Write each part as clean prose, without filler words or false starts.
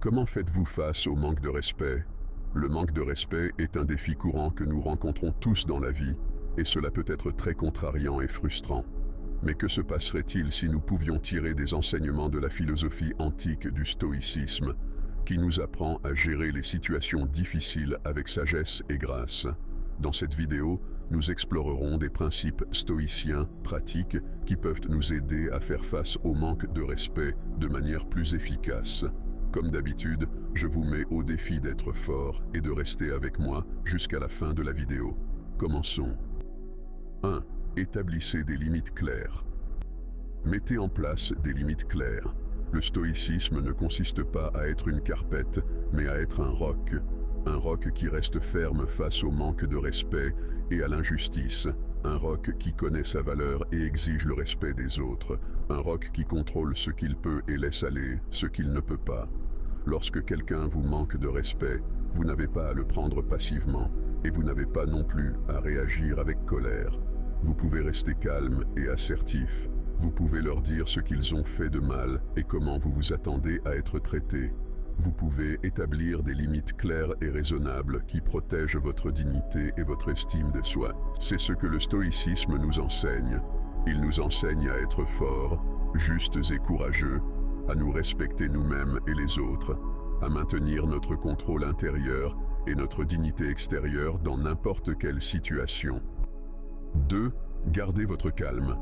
Comment faites-vous face au manque de respect? Le manque de respect est un défi courant que nous rencontrons tous dans la vie, et cela peut être très contrariant et frustrant. Mais que se passerait-il si nous pouvions tirer des enseignements de la philosophie antique du stoïcisme, qui nous apprend à gérer les situations difficiles avec sagesse et grâce? Dans cette vidéo, nous explorerons des principes stoïciens pratiques qui peuvent nous aider à faire face au manque de respect de manière plus efficace. Comme d'habitude, je vous mets au défi d'être fort et de rester avec moi jusqu'à la fin de la vidéo. Commençons. 1. Établissez des limites claires. Mettez en place des limites claires. Le stoïcisme ne consiste pas à être une carpette, mais à être un roc. Un roc qui reste ferme face au manque de respect et à l'injustice. Un roc qui connaît sa valeur et exige le respect des autres. Un roc qui contrôle ce qu'il peut et laisse aller ce qu'il ne peut pas. Lorsque quelqu'un vous manque de respect, vous n'avez pas à le prendre passivement et vous n'avez pas non plus à réagir avec colère. Vous pouvez rester calme et assertif. Vous pouvez leur dire ce qu'ils ont fait de mal et comment vous vous attendez à être traité. Vous pouvez établir des limites claires et raisonnables qui protègent votre dignité et votre estime de soi. C'est ce que le stoïcisme nous enseigne. Il nous enseigne à être forts, justes et courageux, à nous respecter nous-mêmes et les autres, à maintenir notre contrôle intérieur et notre dignité extérieure dans n'importe quelle situation. 2. Gardez votre calme.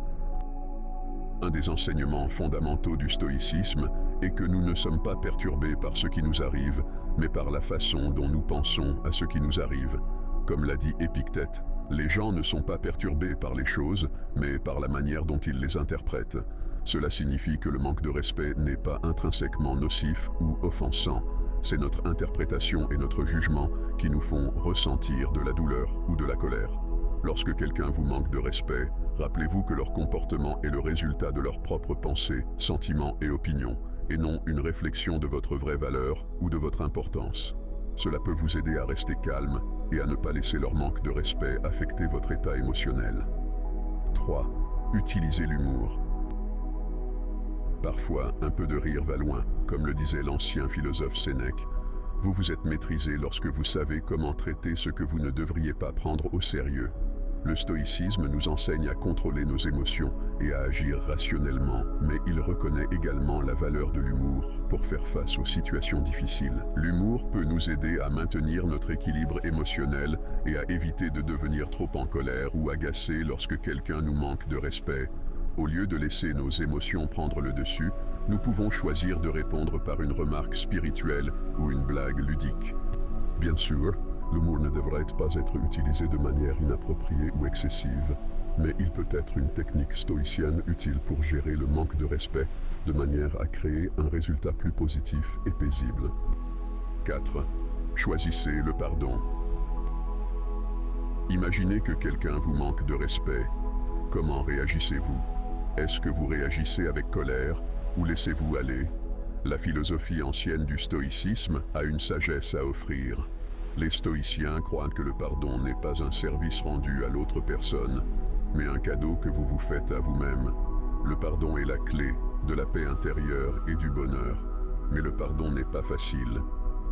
Un des enseignements fondamentaux du stoïcisme est que nous ne sommes pas perturbés par ce qui nous arrive, mais par la façon dont nous pensons à ce qui nous arrive. Comme l'a dit Épictète, les gens ne sont pas perturbés par les choses, mais par la manière dont ils les interprètent. Cela signifie que le manque de respect n'est pas intrinsèquement nocif ou offensant. C'est notre interprétation et notre jugement qui nous font ressentir de la douleur ou de la colère. Lorsque quelqu'un vous manque de respect, rappelez-vous que leur comportement est le résultat de leurs propres pensées, sentiments et opinions, et non une réflexion de votre vraie valeur ou de votre importance. Cela peut vous aider à rester calme et à ne pas laisser leur manque de respect affecter votre état émotionnel. 3. Utilisez l'humour. Parfois, un peu de rire va loin, comme le disait l'ancien philosophe Sénèque. Vous vous êtes maîtrisé lorsque vous savez comment traiter ce que vous ne devriez pas prendre au sérieux. Le stoïcisme nous enseigne à contrôler nos émotions et à agir rationnellement, mais il reconnaît également la valeur de l'humour pour faire face aux situations difficiles. L'humour peut nous aider à maintenir notre équilibre émotionnel et à éviter de devenir trop en colère ou agacé lorsque quelqu'un nous manque de respect. Au lieu de laisser nos émotions prendre le dessus, nous pouvons choisir de répondre par une remarque spirituelle ou une blague ludique. Bien sûr, l'humour ne devrait pas être utilisé de manière inappropriée ou excessive, mais il peut être une technique stoïcienne utile pour gérer le manque de respect de manière à créer un résultat plus positif et paisible. 4. Choisissez le pardon. Imaginez que quelqu'un vous manque de respect. Comment réagissez-vous? Est-ce que vous réagissez avec colère ou laissez-vous aller? La philosophie ancienne du stoïcisme a une sagesse à offrir. Les stoïciens croient que le pardon n'est pas un service rendu à l'autre personne, mais un cadeau que vous vous faites à vous-même. Le pardon est la clé de la paix intérieure et du bonheur, mais le pardon n'est pas facile.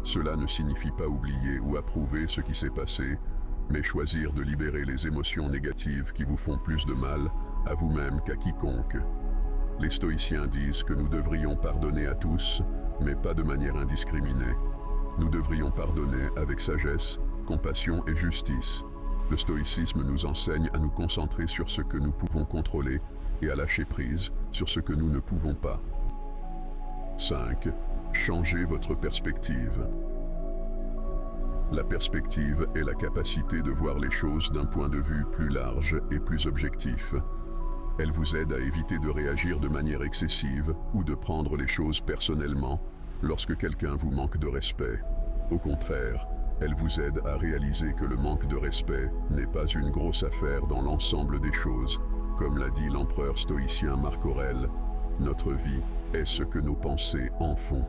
Cela ne signifie pas oublier ou approuver ce qui s'est passé, mais choisir de libérer les émotions négatives qui vous font plus de mal à vous-même qu'à quiconque. Les stoïciens disent que nous devrions pardonner à tous, mais pas de manière indiscriminée. Nous devrions pardonner avec sagesse, compassion et justice. Le stoïcisme nous enseigne à nous concentrer sur ce que nous pouvons contrôler et à lâcher prise sur ce que nous ne pouvons pas. 5. Changez votre perspective. La perspective est la capacité de voir les choses d'un point de vue plus large et plus objectif. Elle vous aide à éviter de réagir de manière excessive ou de prendre les choses personnellement lorsque quelqu'un vous manque de respect. Au contraire, elle vous aide à réaliser que le manque de respect n'est pas une grosse affaire dans l'ensemble des choses. Comme l'a dit l'empereur stoïcien Marc Aurèle, notre vie est ce que nos pensées en font.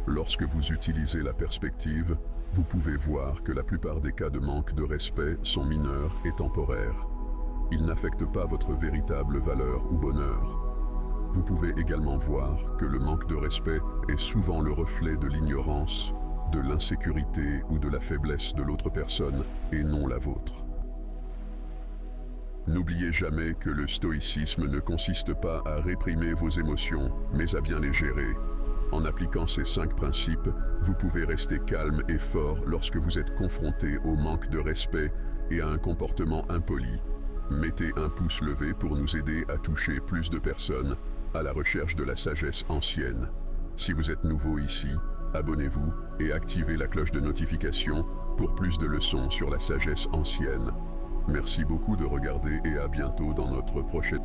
Lorsque vous utilisez la perspective, vous pouvez voir que la plupart des cas de manque de respect sont mineurs et temporaires. Ils n'affectent pas votre véritable valeur ou bonheur. Vous pouvez également voir que le manque de respect est souvent le reflet de l'ignorance, de l'insécurité ou de la faiblesse de l'autre personne et non la vôtre. N'oubliez jamais que le stoïcisme ne consiste pas à réprimer vos émotions, mais à bien les gérer. En appliquant ces 5 principes, vous pouvez rester calme et fort lorsque vous êtes confronté au manque de respect et à un comportement impoli. Mettez un pouce levé pour nous aider à toucher plus de personnes à la recherche de la sagesse ancienne. Si vous êtes nouveau ici, abonnez-vous et activez la cloche de notification pour plus de leçons sur la sagesse ancienne. Merci beaucoup de regarder et à bientôt dans notre prochaine...